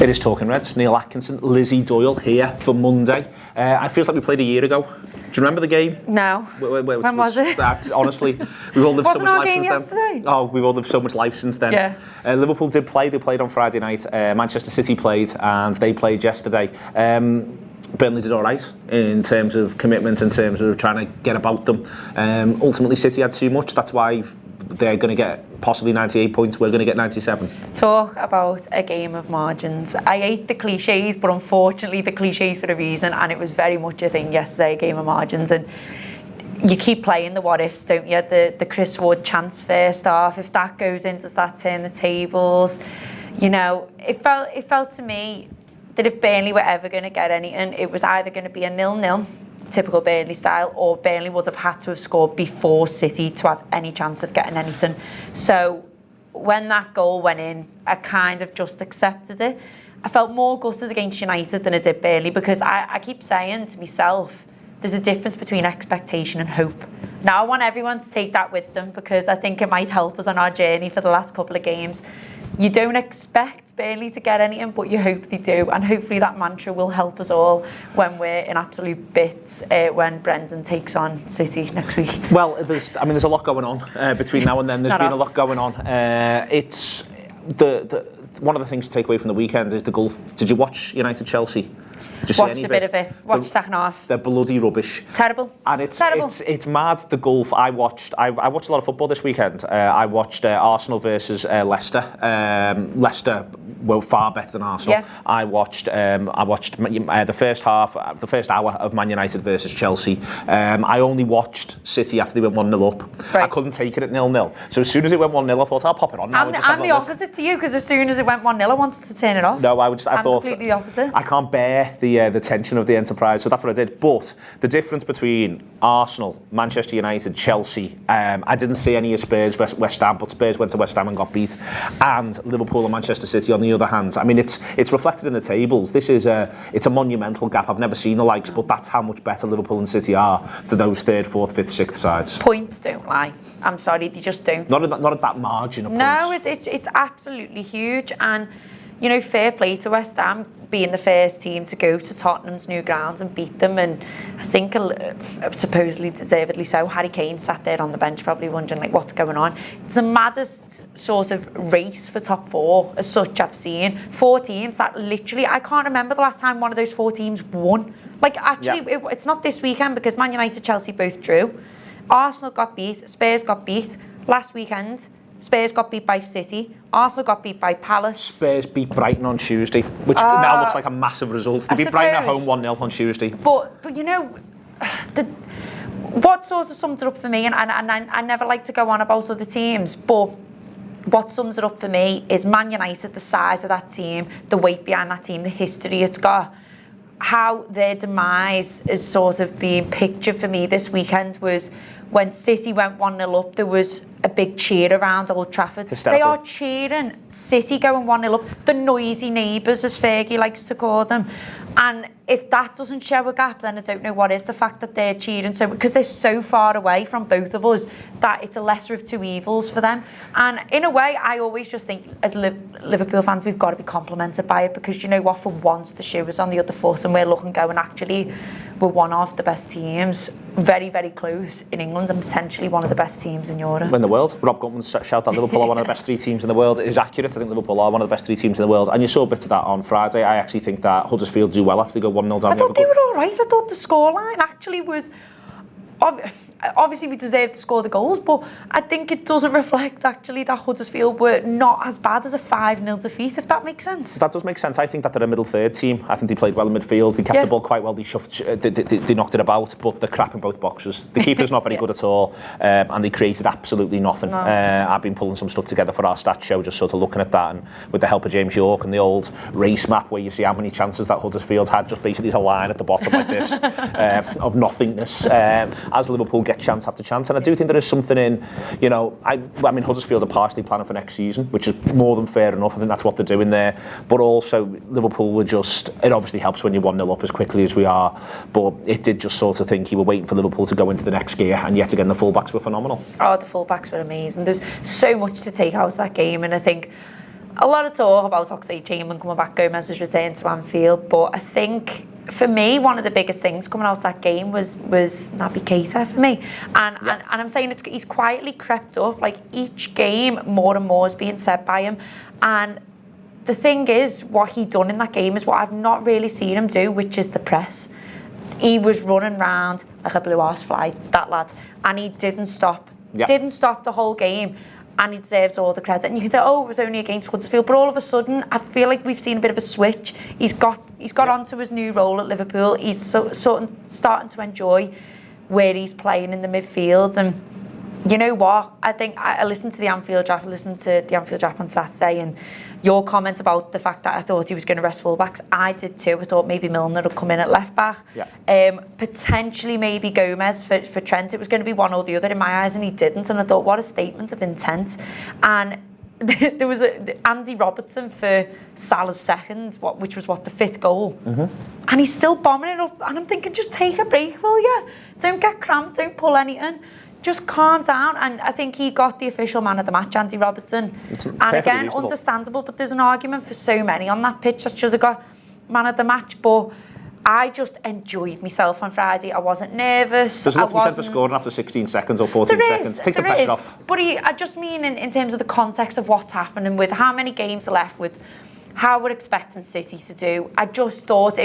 It is Talking Reds. Neil Atkinson, Lizzi Doyle here for Monday. I feel like we played a year ago. Do you remember the game? No. When was it? Honestly, we've all lived so much life since yesterday? then. Oh, we've all lived so much life since then. Yeah. Liverpool did play. They played on Friday night. Manchester City played, and they played yesterday. Burnley did all right in terms of commitment, in terms of trying to get about them. Ultimately, City had too much. That's why they're going to get possibly 98 points. We're going to get 97. Talk about a game of margins. I hate the cliches, but unfortunately the cliches for a reason, and it was very much a thing yesterday, a game of margins. And you keep playing the what ifs, don't you? The Chris Wood chance first half, if that goes in, does that turn the tables? You know, it felt to me that if Burnley were ever going to get anything, it was either going to be a 0-0, typical Burnley style, or Burnley would have had to have scored before City to have any chance of getting anything. So when that goal went in, I kind of just accepted it. I felt more gutted against United than I did Burnley, because I keep saying to myself, there's a difference between expectation and hope. Now I want everyone to take that with them, because I think it might help us on our journey for the last couple of games. You don't expect Burnley to get anything, but you hope they do, and hopefully that mantra will help us all when we're in absolute bits when Brendan takes on City next week. Well, there's a lot going on between now and then. There's been a lot going on. It's one of the things to take away from the weekend is the goal. Did you watch United-Chelsea? Watched a bit of it. Watched the second half. They're bloody rubbish. Terrible. And it's terrible. It's mad, the goal. I watched a lot of football this weekend. I watched Arsenal versus Leicester. Leicester were far better than Arsenal. Yeah. I watched the first hour of Man United versus Chelsea. I only watched City after they went 1-0 up. Right. I couldn't take it at 0-0. So as soon as it went 1-0, I thought I'll pop it on now. I'm the opposite to you, because as soon as it went 1-0, I wanted to turn it off. No, I thought completely the opposite. I can't bear the tension of the enterprise, so that's what I did. But the difference between Arsenal, Manchester United, Chelsea, I didn't see any of Spurs, West Ham, but Spurs went to West Ham and got beat, and Liverpool and Manchester City on the other hand. I mean, it's reflected in the tables. It's a monumental gap. I've never seen the likes, but that's how much better Liverpool and City are to those 3rd, 4th, 5th, 6th sides. Points don't lie. I'm sorry, they just don't. Not at that margin of points. No, it's absolutely huge, and you know, fair play to West Ham being the first team to go to Tottenham's new ground and beat them, and I think supposedly deservedly so. Harry Kane sat there on the bench probably wondering like what's going on. It's the maddest sort of race for top 4 as such I've seen. 4 teams that literally, I can't remember the last time one of those 4 teams won. Like actually, it's not this weekend, because Man United, Chelsea both drew. Arsenal got beat, Spurs got beat. Last weekend, Spurs got beat by City. Arsenal got beat by Palace. Spurs beat Brighton on Tuesday, which now looks like a massive result. They beat Brighton at home 1-0 on Tuesday. But you know, what sort of sums it up for me, and I never like to go on about other teams, but what sums it up for me is Man United, the size of that team, the weight behind that team, the history it's got. How their demise is sort of being pictured for me this weekend was when City went 1-0 up, there was a big cheer around Old Trafford. Hysterical. They are cheering City going 1-0 up, the noisy neighbours, as Fergie likes to call them. And if that doesn't show a gap, then I don't know what is. The fact that they're cheering so, because they're so far away from both of us, that it's a lesser of two evils for them. And in a way, I always just think as Liverpool fans, we've got to be complimented by it, because you know what, for once the shoe is on the other foot and we're looking going, actually, we're one of the best teams, very, very close in England, and potentially one of the best teams in Europe. In the world. Rob Gutman's shout that Liverpool are one of the best 3 teams in the world is accurate. I think Liverpool are one of the best 3 teams in the world, and you saw bits of that on Friday. I actually think that Huddersfield do well after they go 1-0 down. I thought they were all right. I thought the scoreline actually was... Obviously, we deserved to score the goals, but I think it doesn't reflect actually that Huddersfield were not as bad as a 5-0 defeat, if that makes sense. That does make sense. I think that they're a middle third team. I think they played well in midfield. They kept the ball quite well. They knocked it about, but they're crap in both boxes. The keeper's not very good at all, and they created absolutely nothing. No. I've been pulling some stuff together for our stats show, just sort of looking at that, and with the help of James York and the old race map where you see how many chances that Huddersfield had, just basically as a line at the bottom like this of nothingness, as Liverpool get chance after chance. And I do think there is something in, you know, I mean, Huddersfield are partially planning for next season, which is more than fair enough. I think that's what they're doing there. But also, Liverpool were just, it obviously helps when you're 1-0 up as quickly as we are, but it did just sort of think you were waiting for Liverpool to go into the next gear, and yet again, the fullbacks were phenomenal. Oh, the fullbacks were amazing. There's so much to take out of that game, and I think a lot of talk about Oxlade-Chamberlain coming back, Gomez's return to Anfield, but I think for me, one of the biggest things coming out of that game was Naby Keita for me. And I'm saying he's quietly crept up. Like, each game, more and more is being said by him. And the thing is, what he done in that game is what I've not really seen him do, which is the press. He was running round like a blue arse fly, that lad. And he didn't stop. Didn't stop the whole game. And he deserves all the credit. And you can say, oh, it was only against Huddersfield, but all of a sudden, I feel like we've seen a bit of a switch. He's got onto his new role at Liverpool. He's starting to enjoy where he's playing in the midfield. And you know what? I think I listened to the Anfield Draft. On Saturday, and your comment about the fact that I thought he was going to rest fullbacks. I did too. I thought maybe Milner would come in at left back. Potentially maybe Gomez for Trent. It was going to be one or the other in my eyes, and he didn't. And I thought, what a statement of intent. And there was Andy Robertson for Salah's second, which was the fifth goal. And he's still bombing it up. And I'm thinking, just take a break, will you? Don't get cramped. Don't pull anything. Just calm down. And I think he got the official man of the match, Andy Robertson. And again, reasonable. Understandable, but there's an argument for so many on that pitch that should have got man of the match. But I just enjoyed myself on Friday. I wasn't nervous. There's nothing said for scoring after 16 seconds or 14 seconds. Take the pressure off. But I just mean in terms of the context of what's happening, with how many games are left, with how we're expecting City to do. I thought,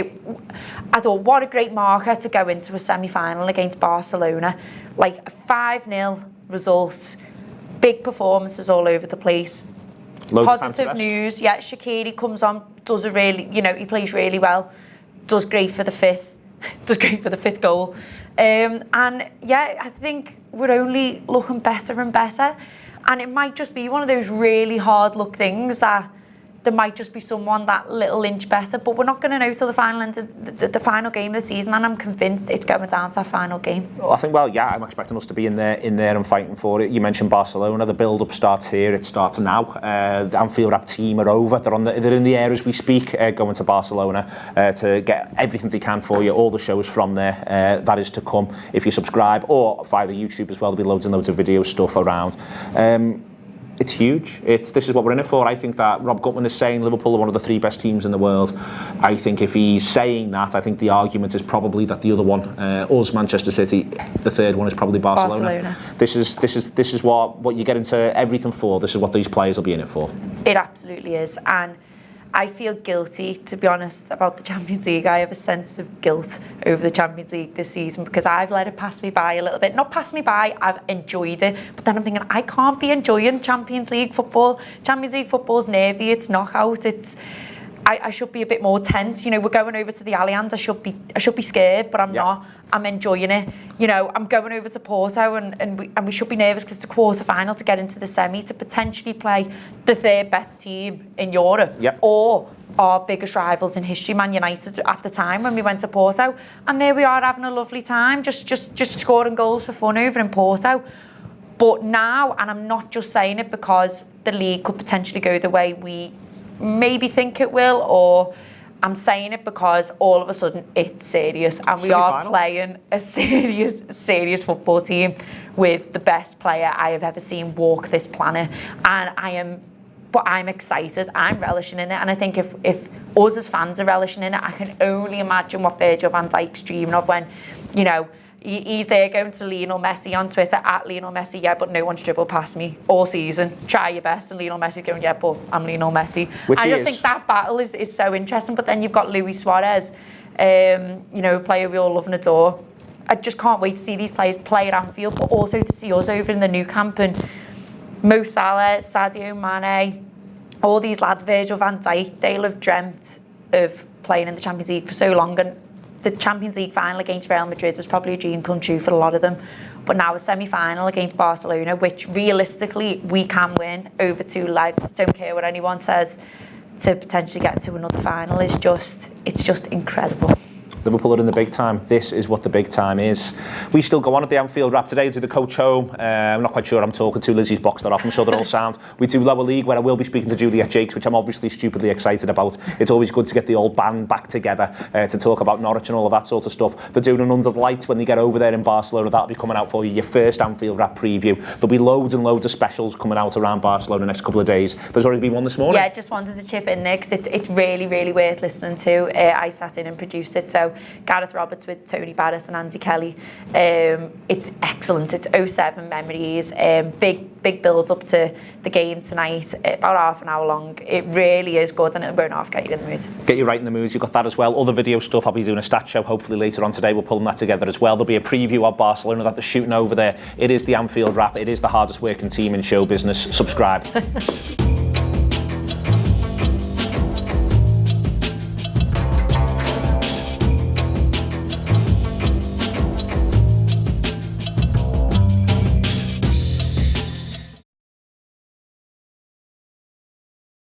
what a great marker to go into a semi-final against Barcelona. Like a 5-0 result, big performances all over the place. Positive news. Yeah, Shaqiri comes on, does a really, he plays really well. Does great for the fifth goal. And yeah, I think we're only looking better and better. And it might just be one of those really hard luck things that there might just be someone that little inch better, but we're not going to know till the final end of the final game of the season, and I'm convinced it's going down to that final game. Well, I think, I'm expecting us to be in there and fighting for it. You mentioned Barcelona. The build-up starts here. It starts now. The Anfield Rap team are over. They're in the air as we speak, going to Barcelona to get everything they can for you. All the shows from there. That is to come if you subscribe, or via the YouTube as well. There'll be loads and loads of video stuff around. It's huge. This is what we're in it for. I think that Rob Gutman is saying Liverpool are one of the 3 best teams in the world. I think if he's saying that, I think the argument is probably that the other one, us, Manchester City, the third one is probably Barcelona. This is what you get into everything for. This is what these players will be in it for. It absolutely is. And I feel guilty, to be honest, about the Champions League. I have a sense of guilt over the Champions League this season because I've let it pass me by a little bit. Not pass me by, I've enjoyed it. But then I'm thinking, I can't be enjoying Champions League football. Champions League football's nervy, it's knockout, I should be a bit more tense. We're going over to the Allianz. I should be scared, but I'm not. I'm enjoying it. I'm going over to Porto, and we should be nervous because it's a quarter-final to get into the semi to potentially play the 3rd best team in Europe, or our biggest rivals in history, Man United, at the time when we went to Porto. And there we are having a lovely time, just scoring goals for fun over in Porto. But now, and I'm not just saying it because the league could potentially go the way we maybe think it will, or I'm saying it because all of a sudden it's serious, and we are playing a serious football team with the best player I have ever seen walk this planet, and I'm excited, I'm relishing in it, and I think if us as fans are relishing in it, I can only imagine what Virgil van Dijk's dreaming of when, he's there going to Lionel Messi on Twitter, at Lionel Messi, but no one's dribbled past me all season. Try your best. And Lionel Messi's going, but I'm Lionel Messi. I just think that battle is so interesting. But then you've got Luis Suarez, a player we all love and adore. I just can't wait to see these players play at Anfield, but also to see us over in the new camp. And Mo Salah, Sadio Mane, all these lads, Virgil van Dijk, they'll have dreamt of playing in the Champions League for so long. And the Champions League final against Real Madrid was probably a dream come true for a lot of them. But now a semi-final against Barcelona, which realistically we can win over 2 legs, don't care what anyone says, to potentially get into another final it's just incredible. Liverpool are in the big time. This is what the big time is. We still go on at the Anfield wrap today to the coach home. I'm not quite sure I'm talking to. Lizzie's boxed that off. I'm sure they're all sound. We do lower league, where I will be speaking to Juliet Jakes, which I'm obviously stupidly excited about. It's always good to get the old band back together to talk about Norwich and all of that sort of stuff. They're doing an Under the Lights when they get over there in Barcelona. That'll be coming out for you, your first Anfield wrap preview. There'll be loads and loads of specials coming out around Barcelona next couple of days. There's already been one this morning. Yeah, just wanted to chip in there because it's really, really worth listening to. I sat in and produced it. So Gareth Roberts with Tony Barrett and Andy Kelly. It's excellent. It's 07 memories. Big build up to the game tonight. About half an hour long. It really is good, and it won't half get you in the mood. Get you right in the mood. You've got that as well. Other video stuff. I'll be doing a stat show hopefully later on today. We're pulling that together as well. There'll be a preview of Barcelona that they're shooting over there. It is the Anfield wrap. It is the hardest working team in show business. Subscribe.